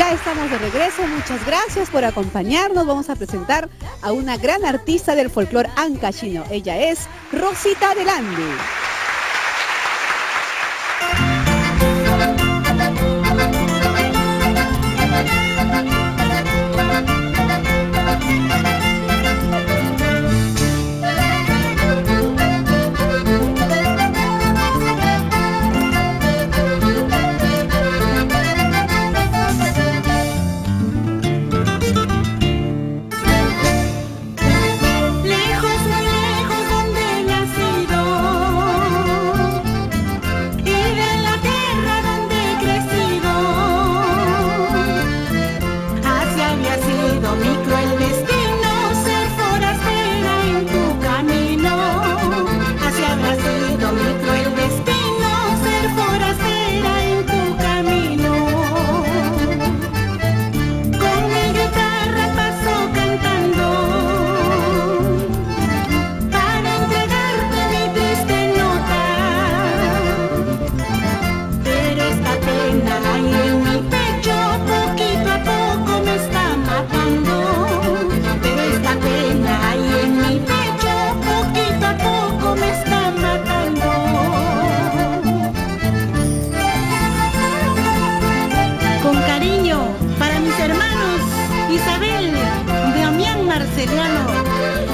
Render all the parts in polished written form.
Ya estamos de regreso, muchas gracias por acompañarnos. Vamos a presentar a una gran artista del folclore ancashino. Ella es Rosita del Ande.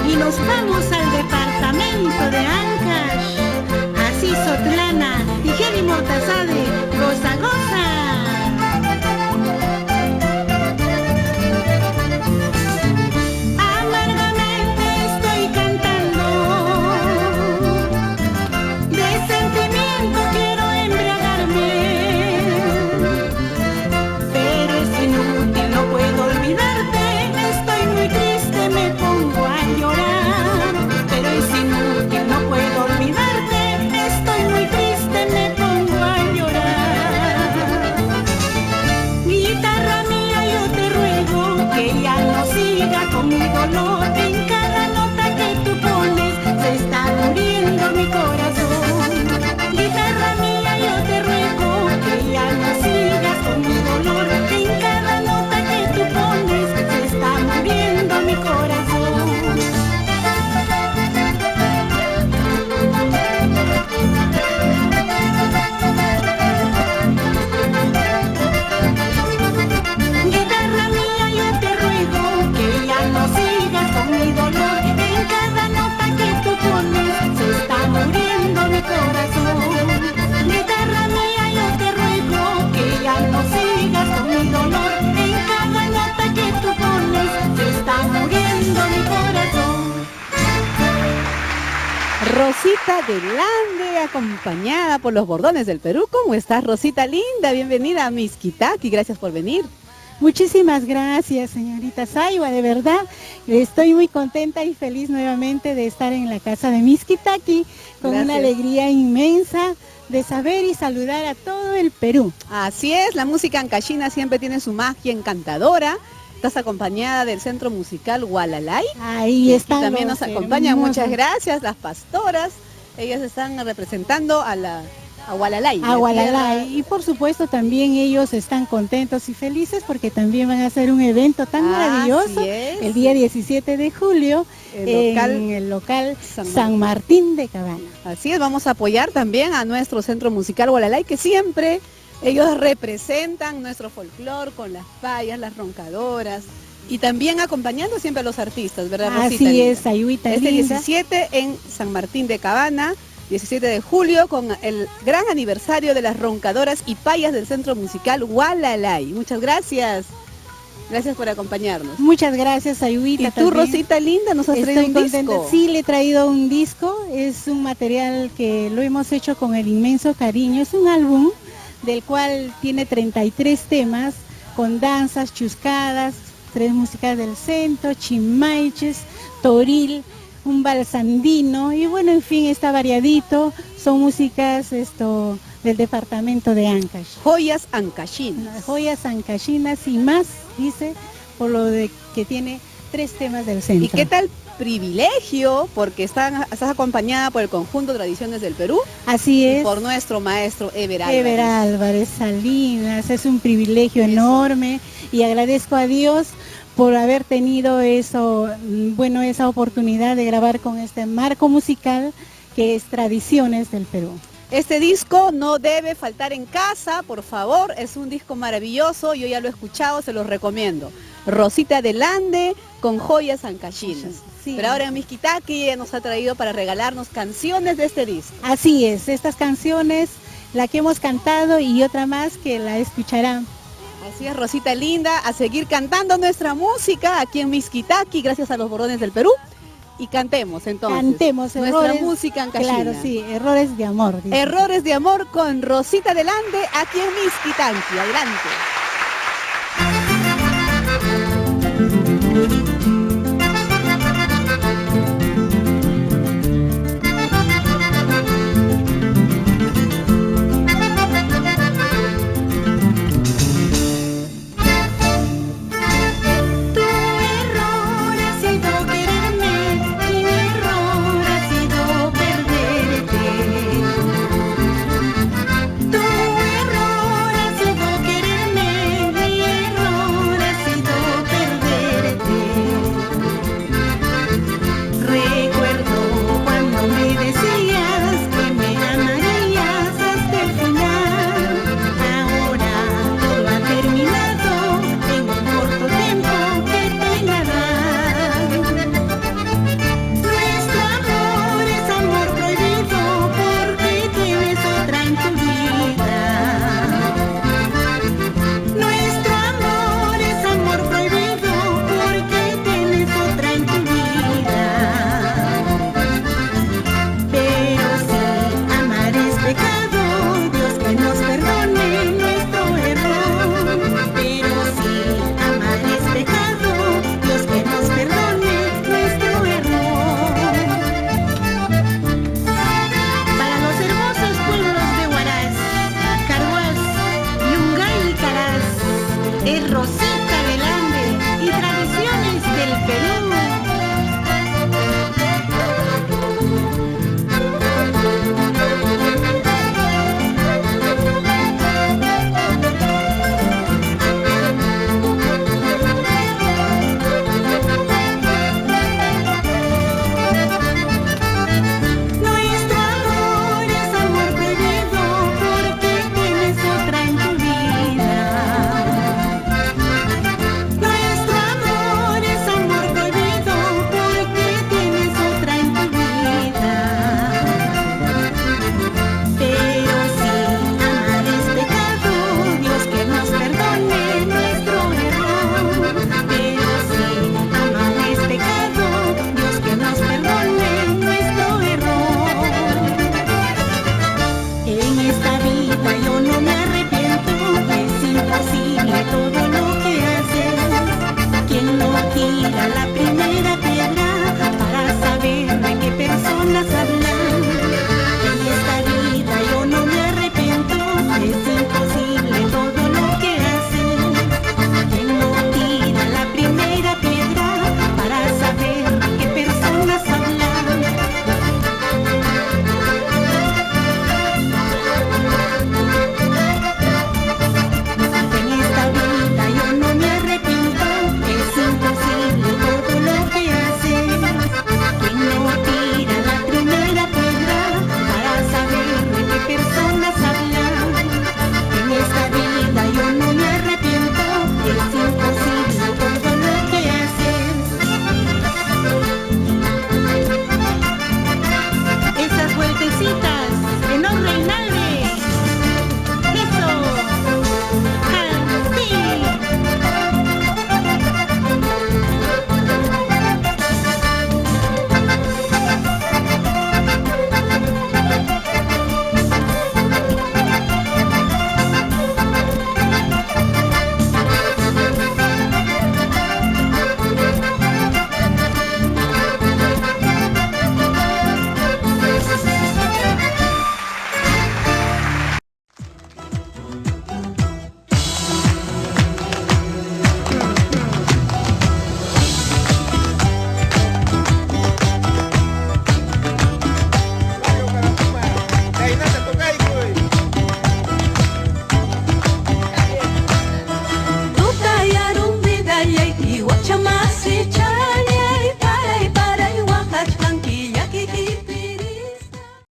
Y nos vamos al departamento de Ancash, así Sotlana y Jenny Mortazade, goza, goza. Amargamente estoy cantando, de sentimiento quiero embriagarme, pero es inútil, no puedo olvidarte, estoy muy triste, me pongo a llorar, pero es inútil, no puedo olvidarte, estoy muy triste, me pongo a llorar. Guitarra mía, yo te ruego que ya no siga con mi dolor, en cada nota que tú pones se está muriendo mi corazón. Guitarra mía, yo te ruego que ya no sigas con mi dolor, en cada nota que tú pones se está muriendo mi corazón. Guitarra mía, yo te ruego que ya no sigas con mi dolor, en cada nota que tú pones se está muriendo mi corazón. Guitarra mía, yo te ruego que ya no sigas con mi dolor, en cada nota que tú pones se está muriendo mi corazón. Rosita del Ande, acompañada por los bordones del Perú. ¿Cómo estás, Rosita linda? Bienvenida a Miskitaki, gracias por venir. Muchísimas gracias, señorita Saiwa, de verdad, estoy muy contenta y feliz nuevamente de estar en la casa de Miskitaki, con Gracias. una alegría inmensa de saber y saludar a todo el Perú. Así es, la música ancashina siempre tiene su magia encantadora. Estás acompañada del Centro Musical Gualalay. Ahí Y están también los nos acompañan, hermosos. muchas gracias, las pastoras. Ellas están representando a Gualalay. A Gualalay. Y por supuesto también ellos están contentos y felices porque también van a hacer un evento tan maravilloso Así es. el día 17 de julio en el local San Martín de Cabana. Así es, vamos a apoyar también a nuestro Centro Musical Gualalay, que siempre ellos representan nuestro folclore con las payas, las roncadoras y también acompañando siempre a los artistas, ¿verdad, Rosita? Así linda? es, Sayuita Este linda. 17 en San Martín de Cabana, 17 de julio, con el gran aniversario de las roncadoras y payas del Centro Musical Gualalay. Muchas gracias. Gracias por acompañarnos. Muchas gracias, Sayuita. Y tú, Rosita linda, nos has traído un contenta. disco. Sí, le he traído un disco. Es un material que lo hemos hecho con el inmenso cariño. Es un álbum del cual tiene 33 temas con danzas, chuscadas, 3 músicas del centro, chimaiches, toril, un balsandino y bueno, en fin, está variadito. Son músicas del departamento de Ancash. Joyas ancashinas. Joyas ancashinas y más, dice, por lo de que tiene 3 temas del centro. ¿Y qué tal privilegio porque estás acompañada por el conjunto Tradiciones del Perú. Así y es. por nuestro maestro Ever Álvarez. Ever Álvarez Salinas, es un privilegio enorme y agradezco a Dios por haber tenido esa oportunidad de grabar con este marco musical que es Tradiciones del Perú. Este disco no debe faltar en casa, por favor, es un disco maravilloso, yo ya lo he escuchado, se los recomiendo. Rosita del Ande con joyas ancachinas. Sí. Pero ahora Miskitaki nos ha traído para regalarnos canciones de este disco. Así es, estas canciones, la que hemos cantado y otra más que la escucharán. Así es, Rosita linda, a seguir cantando nuestra música aquí en Miskitaki, gracias a los Bordones del Perú. Y cantemos entonces. Cantemos nuestra música ancaxina. Claro, sí, Errores de Amor. Dice. Errores de Amor con Rosita del Ande aquí en Miskitaki. Adelante. Rosita.